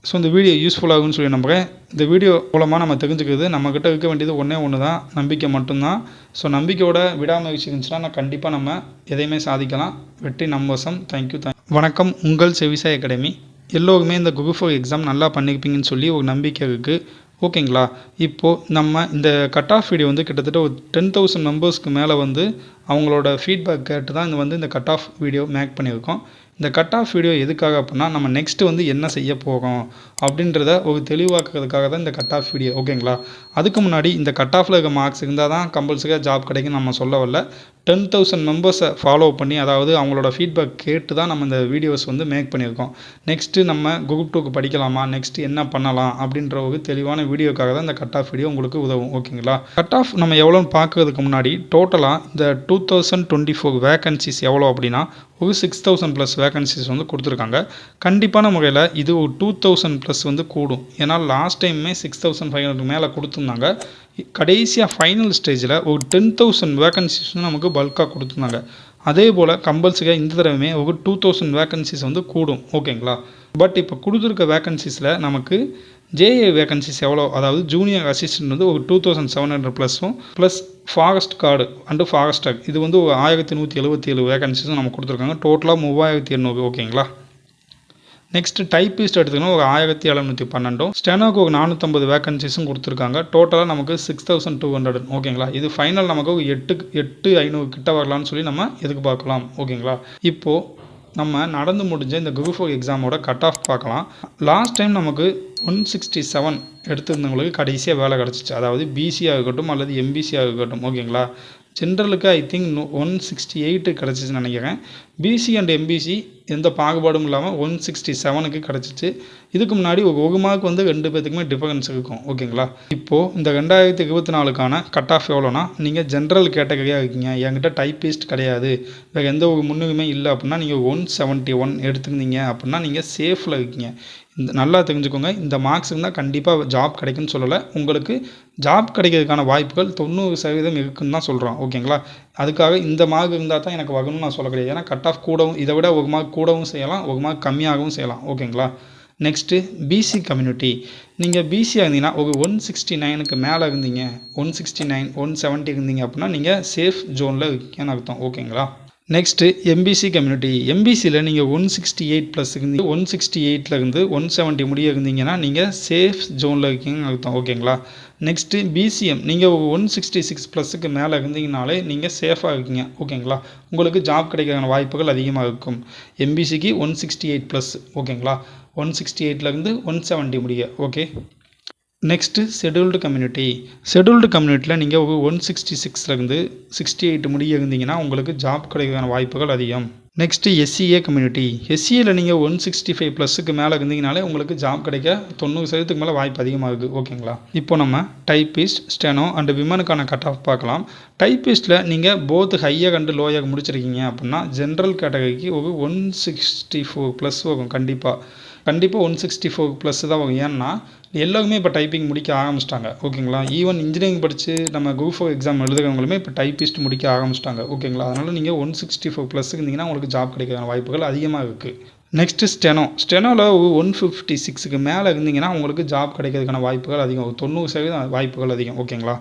So இந்த video useful ஆகும்னு சொல்லி நம்புகிறேன். இந்த வீடியோ மூலமாக நம்ம தெரிஞ்சுக்கிறது நம்மக்கிட்ட இருக்க வேண்டியது ஒன்று தான், நம்பிக்கை மட்டும்தான். ஸோ நம்பிக்கையோட விடாமுயற்சி இருந்துச்சுன்னா கண்டிப்பாக நம்ம எதையுமே சாதிக்கலாம். வெற்றி நம் வசம். தேங்க்யூ. வணக்கம், உங்கள் செவிசாய் அகாடமி. எல்லோருமே இந்த குரூப் 4 எக்ஸாம் நல்லா பண்ணியிருப்பீங்கன்னு சொல்லி ஒரு நம்பிக்கை இருக்குது. ஓகேங்களா? இப்போது நம்ம இந்த கட் ஆஃப் வீடியோ வந்து கிட்டத்தட்ட ஒரு 10,000 மெம்பர்ஸ்க்கு மேலே வந்து அவங்களோட ஃபீட்பேக் கேட்டு தான் இந்த கட் ஆஃப் வீடியோ மேக் பண்ணியிருக்கோம். இந்த கட் ஆஃப் வீடியோ எதுக்காக அப்படின்னா, நம்ம நெக்ஸ்ட்டு வந்து என்ன செய்ய போகிறோம் அப்படின்றத ஒரு தெளிவாக்குறதுக்காக தான் இந்த கட் ஆஃப் வீடியோ. ஓகேங்களா? அதுக்கு முன்னாடி இந்த கட் ஆஃபில் இருக்க மார்க்ஸ் இருந்தால் தான் கம்பல்சரியாக ஜாப் கிடைக்குன்னு நம்ம சொல்ல வரல. 10,000 மெம்பர்ஸை ஃபாலோ பண்ணி, அதாவது அவங்களோட ஃபீட்பேக் கேட்டு தான் நம்ம இந்த வீடியோஸ் வந்து மேக் பண்ணியிருக்கோம். நெக்ஸ்ட்டு நம்ம குரூப் 2க்கு படிக்கலாமா, நெக்ஸ்ட்டு என்ன பண்ணலாம் அப்படின்ற ஒரு தெளிவான வீடியோக்காக தான் இந்த கட் ஆஃப் வீடியோ உங்களுக்கு உதவும். ஓகேங்களா? கட் ஆஃப் நம்ம எவ்வளோன்னு பார்க்கறதுக்கு முன்னாடி டோட்டலாக இந்த 2024 வேகன்சிஸ் எவ்வளோ அப்படின்னா ஒரு 6,000 ப்ளஸ் வேகன்சிஸ் வந்து கொடுத்துருக்காங்க. கண்டிப்பான முறையில் இது ஒரு 2,000 ப்ளஸ் வந்து கூடும். ஏன்னா லாஸ்ட் டைமே 6,500 மேலே கொடுத்துருந்தாங்க. கடைசியாக ஃபைனல் ஸ்டேஜில் ஒரு 10,000 வேகன்சிஸ் வந்து நமக்கு பல்காக கொடுத்துருந்தாங்க. அதே போல் கம்பல்சரியாக இந்த தடவையுமே ஒரு 2,000 வேகன்சிஸ் வந்து கூடும். ஓகேங்களா? பட் இப்போ கொடுத்துருக்க வேகன்சிஸில் நமக்கு ஜேஏ வேகன்சிஸ் எவ்வளோ, அதாவது ஜூனியர் அசிஸ்டன்ட் வந்து ஒரு 2,700 ப்ளஸும் plus forest guard and forest டாக் இது வந்து ஒரு 1,177 வேகன்சிஸும் நம்ம கொடுத்துருக்காங்க. டோட்டலாக 3,800. ஓகேங்களா? நெக்ஸ்ட்டு டைப்பிஸ்ட் எடுத்துக்கணும் ஒரு 1,712. ஸ்டெனோக்கு ஒரு 450 வேகன்சிஸும் கொடுத்துருக்காங்க. டோட்டலாக நமக்கு 6,200. ஓகேங்களா? இது ஃபைனல் நமக்கு ஒரு 8,500 கிட்ட வரலான்னு சொல்லி நம்ம எதிர்பார்க்கலாம். ஓகேங்களா? இப்போது நம்ம நடந்து முடிஞ்ச இந்த குரூப் 4 எக்ஸாமோட கட் ஆஃப் பார்க்கலாம். லாஸ்ட் டைம் நமக்கு 167 எடுத்திருந்தவங்களுக்கு கடைசியாக வேலை கிடச்சிச்சு. அதாவது பிசியாக இருக்கட்டும் அல்லது எம்பிசியாக இருக்கட்டும். ஓகேங்களா? ஜென்ரலுக்கு ஐ திங்க் 168 கிடச்சிச்சின்னு நினைக்கிறேன். பிசி அண்ட் எம்பிசி எந்த பாகுபாடும் இல்லாமல் 167க்கு கிடச்சிச்சு. இதுக்கு முன்னாடி ஒரு மார்க் வந்து 2 பேத்துக்குமே டிஃபரன்ஸ் இருக்கும். ஓகேங்களா? இப்போது இந்த 2024க்கான கட் ஆஃப் எவ்வளோனா, நீங்கள் ஜென்ரல் கேட்டகரியாக இருக்கீங்க, என்கிட்ட டைப்பிஸ்ட் கிடையாது, வேறு எந்த ஒரு முன்னுரிமை இல்லை அப்படின்னா நீங்கள் 171 எடுத்துருந்தீங்க அப்படின்னா நீங்கள் சேஃபில் இருக்கீங்க. நல்லா தெரிஞ்சுக்கோங்க. இந்த மார்க்ஸ் இருந்தால் கண்டிப்பாக ஜாப் கிடைக்குன்னு சொல்லலை. உங்களுக்கு ஜாப் கிடைக்கிறதுக்கான வாய்ப்புகள் 90% இருக்குன்னு தான் சொல்கிறோம். ஓகேங்களா? அதுக்காக இந்த மார்க் இருந்தால் தான் எனக்கு வரணும்னு நான் சொல்ல கிடையாது. ஏன்னா கட் ஆஃப் கூடவும், இதை விட ஒரு மார்க் கூடவும் செய்யலாம், ஒரு மார்க் கம்மியாகவும் செய்யலாம். ஓகேங்களா? Next PC community. நீங்கள் பிசியாக இருந்தீங்கன்னா ஒரு 169க்கு மேலே இருந்தீங்க, 169 170 இருந்தீங்க அப்படின்னா நீங்கள் சேஃப் ஜோனில் இருக்கீங்கன்னு அர்த்தம். ஓகேங்களா? Next MBC community. எம்பிசியில் நீங்கள் 168 ப்ளஸ் இருந்தீங்க, 168லேருந்து 170 முடிய இருந்தீங்கன்னா நீங்கள் சேஃப் ஜோனில் இருக்கீங்கன்னு அர்த்தம். ஓகேங்களா? Next PCM. நீங்கள் 166 ப்ளஸுக்கு மேலே இருந்தீங்கனாலே நீங்கள் சேஃபாக இருக்கீங்க. ஓகேங்களா? உங்களுக்கு ஜாப் கிடைக்கிறதுக்கான வாய்ப்புகள் அதிகமாக இருக்கும். எம்பிசிக்கு 168 ப்ளஸ். ஓகேங்களா? 168லேருந்து 170 முடிய. Okay. Next scheduled community. Scheduled கம்யூனிட்டியில் நீங்கள் ஒரு 166லேருந்து 68 முடிய இருந்தீங்கன்னா உங்களுக்கு ஜாப் கிடைக்கிறதுக்கான வாய்ப்புகள் அதிகம். Next SCA community. எஸ்சிஏவில் நீங்கள் 165 ப்ளஸுக்கு மேலே இருந்தீங்கனாலே உங்களுக்கு ஜாப் கிடைக்க 90% மேலே வாய்ப்பு அதிகமாக இருக்குது. ஓகேங்களா? இப்போ நம்ம டைப்பிஸ்ட், ஸ்டெனோ அண்டு விமனுக்கான கட் ஆஃப் பார்க்கலாம். டைப்பிஸ்ட்டில் நீங்கள் போத் ஹையர் அண்டு லோயர் முடிச்சிருக்கீங்க அப்படின்னா ஜென்ரல் கேட்டகரிக்கு ஒரு 164 ப்ளஸ் வரும். கண்டிப்பாக 164 ப்ளஸ் தான் வரும். ஏன்னா எல்லாருமே இப்போ டைப்பிங் முடிக்க ஆரம்பிச்சிட்டாங்க. ஓகேங்களா? ஈவன் இன்ஜினியரிங் படித்து நம்ம குரூப் 4 எக்ஸாம் எழுதுகிறவங்களுமே இப்போ டைப்பிஸ்ட் முடிக்க ஆரம்பிச்சிட்டாங்க. ஓகேங்களா? அதனால் நீங்கள் 164 ப்ளஸ் இருந்தீங்கன்னா உங்களுக்கு ஜாப் கிடைக்கிற வாய்ப்புகள் அதிகமாக இருக்குது. நெக்ஸ்ட்டு ஸ்டெனோவில் 156க்கு மேலே இருந்தீங்கன்னா உங்களுக்கு ஜாப் கிடைக்கிறதுக்கான வாய்ப்புகள் அதிகம். 90% வாய்ப்புகள் அதிகம். ஓகேங்களா?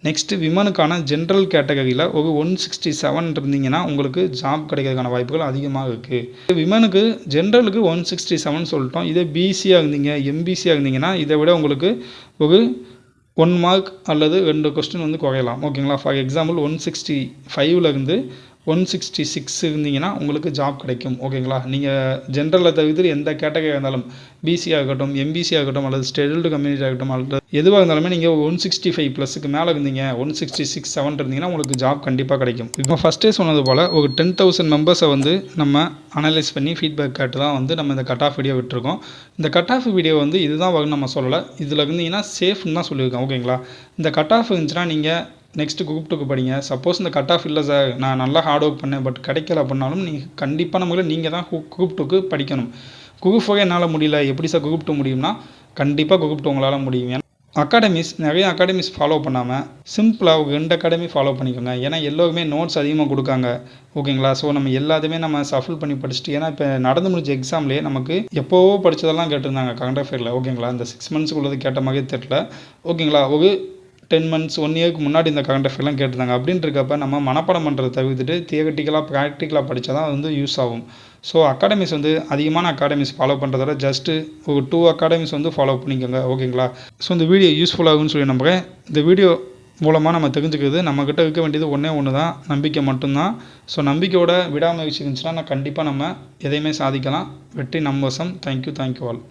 நெக்ஸ்ட்டு விமனுக்கான ஜென்ரல் கேட்டகரியில் ஒரு 167 இருந்தீங்கன்னா உங்களுக்கு ஜாப் கிடைக்கிறதுக்கான வாய்ப்புகள் அதிகமாக இருக்குது. விமனுக்கு ஜென்ரலுக்கு 167 சொல்லிட்டோம். இதே பிசியாக இருந்தீங்க, எம்பிசியாக இருந்தீங்கன்னா இதை விட உங்களுக்கு ஒரு 1 மார்க் அல்லது 2 கொஸ்டின் வந்து குறையலாம். ஓகேங்களா? ஃபார் எக்ஸாம்பிள் 165லேருந்து 166 இருந்தீங்கன்னா உங்களுக்கு ஜாப் கிடைக்கும். ஓகேங்களா? நீங்கள் ஜென்ரலில் தவிர்த்து எந்த கேட்டகரியாக இருந்தாலும் பிசியாக இருக்கட்டும், எம்பிசியாக இருக்கட்டும் அல்லது ஷெட்யூல்டு கம்யூனிட்டியாக இருக்கட்டும் அல்லது எதுவாக இருந்தாலுமே நீங்கள் 165 ப்ளஸுக்கு மேலே இருந்தீங்க, 166 7 இருந்தீங்கன்னா உங்களுக்கு ஜாப் கண்டிப்பாக கிடைக்கும். இப்போ ஃபஸ்ட்டே சொன்னது போல் ஒரு 10,000 மெம்பர்ஸை வந்து நம்ம அனலைஸ் பண்ணி ஃபீட்பேக் கேட்டு தான் வந்து நம்ம இந்த கட் ஆஃப் வீடியோ விட்டுருக்கோம். இந்த கட் ஆஃப் வீடியோ வந்து இதுதான் வரும் நம்ம சொல்லலை. இதில் இருந்தீங்கன்னா சேஃப்னு தான் சொல்லியிருக்கோம். ஓகேங்களா? இந்த கட் ஆஃப் இருந்துச்சுன்னா நீங்கள் நெக்ஸ்ட்டு குரூப் 2க்கு படிங்க. சப்போஸ் இந்த கட் ஆஃப் இல்லை சார், நான் நல்லா ஹார்ட் ஒர்க் பண்ணேன் பட் கிடைக்கல அப்படின்னாலும் நீங்கள் கண்டிப்பான முறையில் நீங்கள் தான் குரூப் 2க்கு படிக்கணும். குரூப் 4 என்னால் முடியல, எப்படி சார் குரூப் 2 முடியும்னா கண்டிப்பாக குரூப் 2 உங்களால் முடியும். அகாடமிஸ் நிறைய அகாடமிஸ் ஃபாலோ பண்ணாமல் சிம்பிளாக ஒரு 2 அகாடமி ஃபாலோ பண்ணிக்கோங்க. ஏன்னா எல்லோருமே நோட்ஸ் அதிகமாக கொடுக்காங்க. ஓகேங்களா? ஸோ நம்ம எல்லாத்தையுமே நம்ம ஷஃபில் பண்ணி படிச்சுட்டு ஏன்னா இப்போ நடந்து முடிஞ்ச எக்ஸாம்லேயே நமக்கு எப்போவோ படித்ததெல்லாம் கேட்டிருந்தாங்க கரண்ட் அஃபேரில். ஓகேங்களா? இந்த 6 மந்த்ஸுக்குள்ளது கேட்ட மாதிரியே தெரியல. ஓகேங்களா? ஒரு 10 மந்த்ஸ் 1 இயருக்கு முன்னாடி இந்த கரண்ட் அஃபேர்லாம் கேட்டிருந்தாங்க. அப்படின்றக்கப்ப நம்ம மனப்பாடம் பண்ணுறதை தவிர்த்துட்டு தியரட்டிக்கலாக ப்ராக்டிக்கலாக படித்தா தான் வந்து யூஸ் ஆகும். ஸோ அகாடமிஸ் வந்து அதிகமான அகாடமிஸ் ஃபாலோ பண்ணுறத விட ஜஸ்ட்டு ஒரு 2 அகாடமிஸ் வந்து ஃபாலோ பண்ணிக்கோங்க. ஓகேங்களா? ஸோ இந்த வீடியோ யூஸ்ஃபுல்லாகும்னு சொல்லி நம்புகிறேன். இந்த வீடியோ மூலமாக நம்ம தெரிஞ்சுக்கிறது நம்மக்கிட்ட இருக்க வேண்டியது ஒன்றே ஒன்று தான், நம்பிக்கை மட்டும்தான். ஸோ நம்பிக்கையோட விடாமுயற்சி இருந்துச்சுன்னா கண்டிப்பாக நம்ம எதையுமே சாதிக்கலாம். வெற்றி நம் வசம். Thank you all.